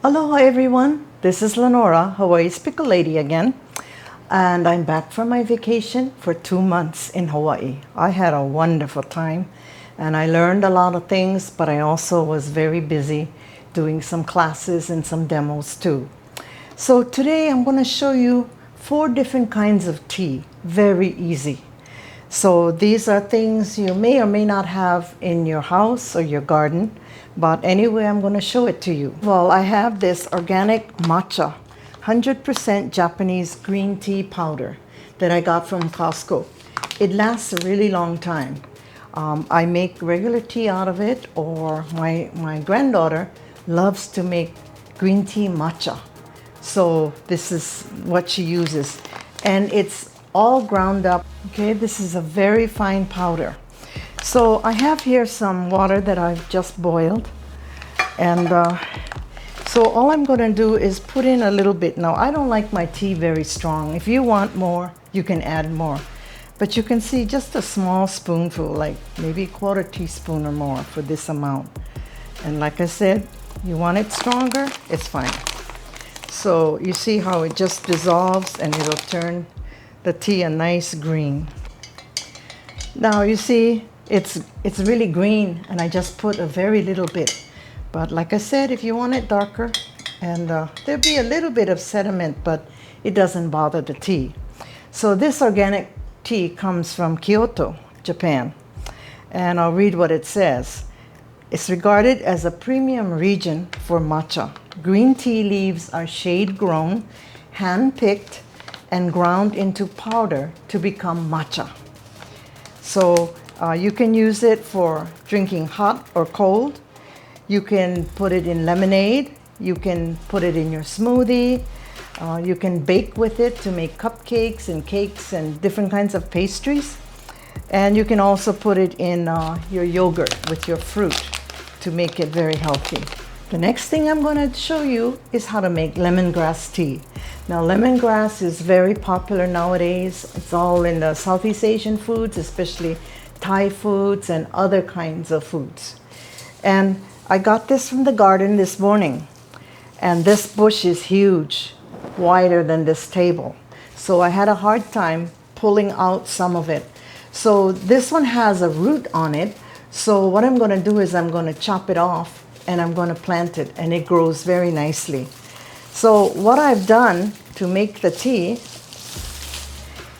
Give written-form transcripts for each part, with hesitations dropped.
Aloha everyone, this is Lenora, Hawaii's Pickle Lady again, and I'm back from my vacation for 2 months in Hawaii. I had a wonderful time and I learned a lot of things, but I also was very busy doing some classes and some demos too. So today I'm going to show you 4 different kinds of tea, very easy. So these are things you may or may not have in your house or your garden, but anyway, I'm going to show it to you. Well, I have this organic matcha, 100% Japanese green tea powder that I got from Costco. It lasts a really long time. I make regular tea out of it, or my granddaughter loves to make green tea matcha. So this is what she uses. And it's all ground up. Okay, this is a very fine powder. So I have here some water that I've just boiled. And so all I'm going to do is put in a little bit. Now, I don't like my tea very strong. If you want more, you can add more. But you can see just a small spoonful, like maybe a quarter teaspoon or more for this amount. And like I said, you want it stronger, it's fine. So you see how it just dissolves and it'll turn the tea a nice green. Now you see it's really green, and I just put a very little bit. But like I said, if you want it darker, and there'll be a little bit of sediment, but it doesn't bother the tea. So this organic tea comes from Kyoto, Japan. And I'll read what it says. It's regarded as a premium region for matcha. Green tea leaves are shade grown, hand picked, and ground into powder to become matcha. So you can use it for drinking hot or cold. You can put it in lemonade. You can put it in your smoothie. You can bake with it to make cupcakes and cakes and different kinds of pastries. And you can also put it in your yogurt with your fruit to make it very healthy. The next thing I'm going to show you is how to make lemongrass tea. Now, lemongrass is very popular nowadays. It's all in the Southeast Asian foods, especially Thai foods and other kinds of foods. And I got this from the garden this morning. And this bush is huge, wider than this table. So I had a hard time pulling out some of it. So this one has a root on it. So what I'm going to do is I'm going to chop it off and I'm going to plant it, and it grows very nicely. So what I've done to make the tea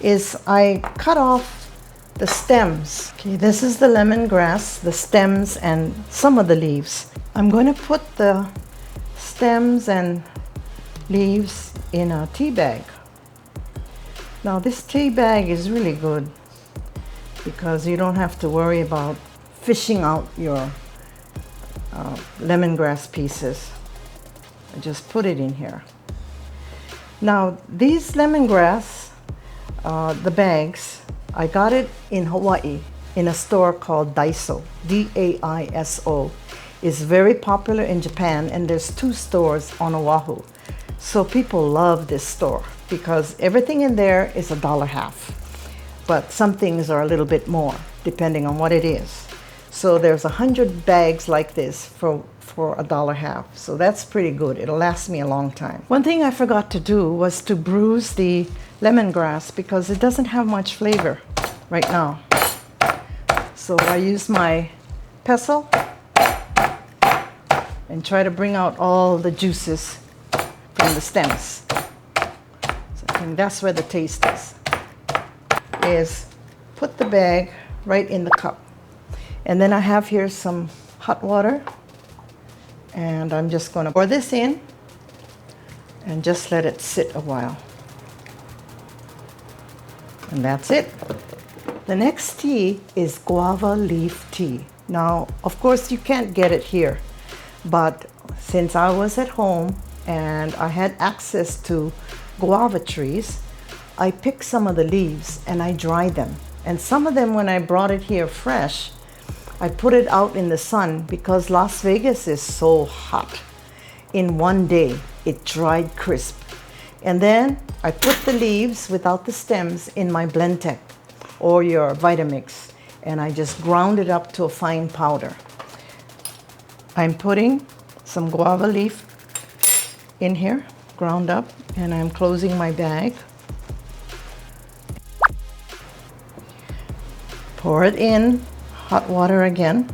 is I cut off the stems. Okay, this is the lemongrass, the stems and some of the leaves. I'm going to put the stems and leaves in a tea bag. Now this tea bag is really good because you don't have to worry about fishing out your lemongrass pieces. I just put it in here. Now these lemongrass, the bags, I got it in Hawaii in a store called Daiso, D-A-I-S-O. It's very popular in Japan, and there's 2 stores on Oahu. So people love this store because everything in there is $1.50. But some things are a little bit more depending on what it is. So there's 100 bags like this for $1.50. So that's pretty good. It'll last me a long time. One thing I forgot to do was to bruise the lemongrass because it doesn't have much flavor right now. So I use my pestle and try to bring out all the juices from the stems. So I think that's where the taste is put the bag right in the cup. And then I have here some hot water, and I'm just going to pour this in and just let it sit a while. And that's it. The next tea is Guava Leaf Tea. Now, of course, you can't get it here, but since I was at home and I had access to guava trees, I picked some of the leaves and I dried them. And some of them, when I brought it here fresh, I put it out in the sun because Las Vegas is so hot. In one day, it dried crisp. And then I put the leaves without the stems in my Blendtec or your Vitamix, and I just ground it up to a fine powder. I'm putting some guava leaf in here, ground up, and I'm closing my bag. Pour it in hot water again.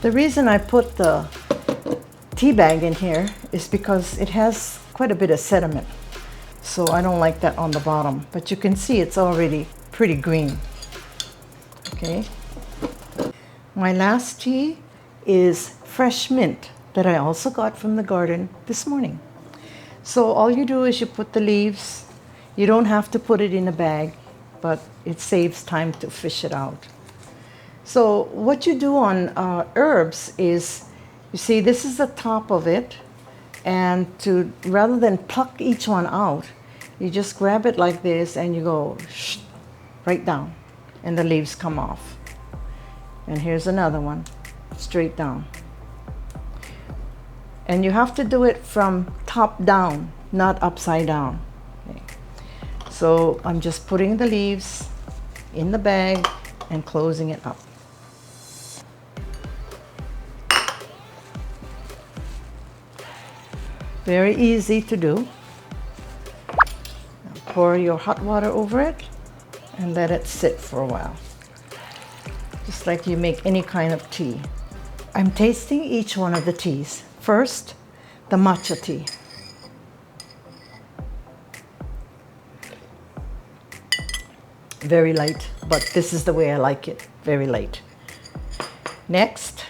The reason I put the tea bag in here is because it has quite a bit of sediment. So I don't like that on the bottom, but you can see it's already pretty green. Okay. My last tea is fresh mint that I also got from the garden this morning. So all you do is you put the leaves. You don't have to put it in a bag, but it saves time to fish it out. So what you do on herbs is, you see, this is the top of it, and rather than pluck each one out, you just grab it like this and you go right down, and the leaves come off. And here's another one, straight down. And you have to do it from top down, not upside down. Okay. So I'm just putting the leaves in the bag and closing it up. Very easy to do. Now pour your hot water over it and let it sit for a while. Just like you make any kind of tea. I'm tasting each one of the teas. First, the matcha tea. Very light, but this is the way I like it, very light. Next,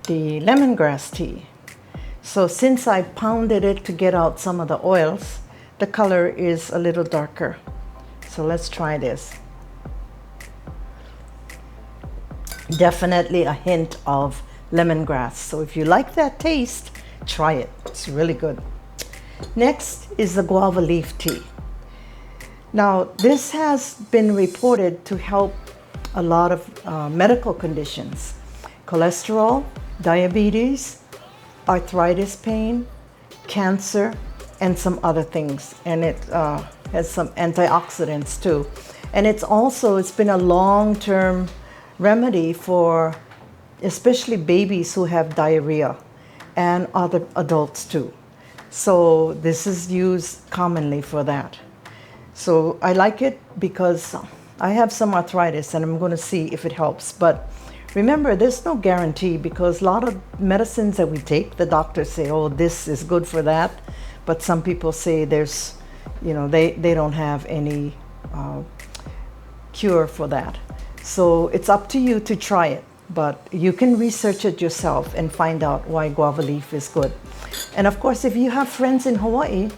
the lemongrass tea. So since I pounded it to get out some of the oils, the color is a little darker. So let's try this. Definitely a hint of lemongrass. So if you like that taste, try it. It's really good. Next is the guava leaf tea. Now, this has been reported to help a lot of medical conditions. Cholesterol, diabetes, arthritis pain, cancer, and some other things. And it has some antioxidants too. And it's been a long-term remedy for especially babies who have diarrhea and other adults too. So this is used commonly for that. So I like it because I have some arthritis and I'm going to see if it helps. But remember, there's no guarantee, because a lot of medicines that we take, the doctors say, oh, this is good for that. But some people say there's, they don't have any cure for that. So it's up to you to try it. But you can research it yourself and find out why guava leaf is good. And of course, if you have friends in Hawaii,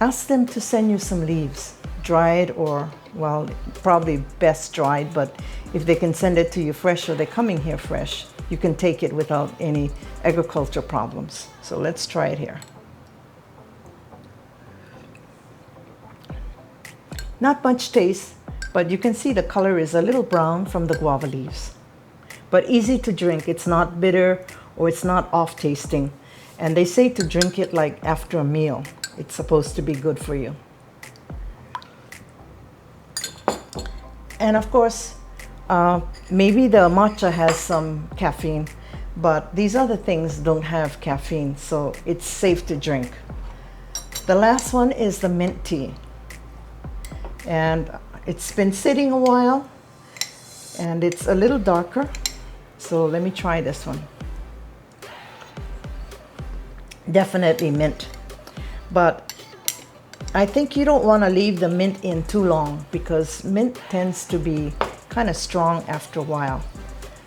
ask them to send you some leaves, dried or, well, probably best dried, but if they can send it to you fresh or they're coming here fresh, you can take it without any agricultural problems. So let's try it here. Not much taste, but you can see the color is a little brown from the guava leaves. But easy to drink. It's not bitter or it's not off-tasting. And they say to drink it like after a meal. It's supposed to be good for you. And of course, maybe the matcha has some caffeine, but these other things don't have caffeine, so it's safe to drink. The last one is the mint tea. And it's been sitting a while, and it's a little darker. So let me try this one. Definitely mint. But I think you don't want to leave the mint in too long, because mint tends to be kind of strong after a while.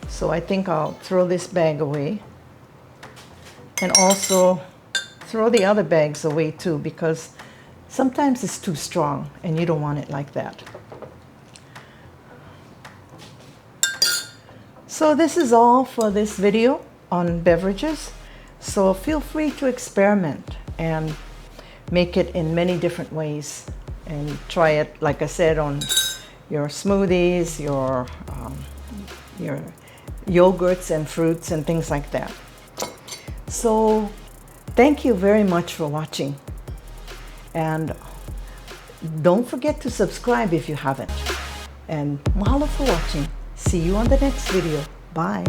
So I think I'll throw this bag away, and also throw the other bags away too, because sometimes it's too strong and you don't want it like that. So this is all for this video on beverages. So feel free to experiment and make it in many different ways, and try it, like I said, on your smoothies, your yogurts and fruits and things like that. So thank you very much for watching, and don't forget to subscribe if you haven't. And mahalo for watching. See you on the next video. Bye.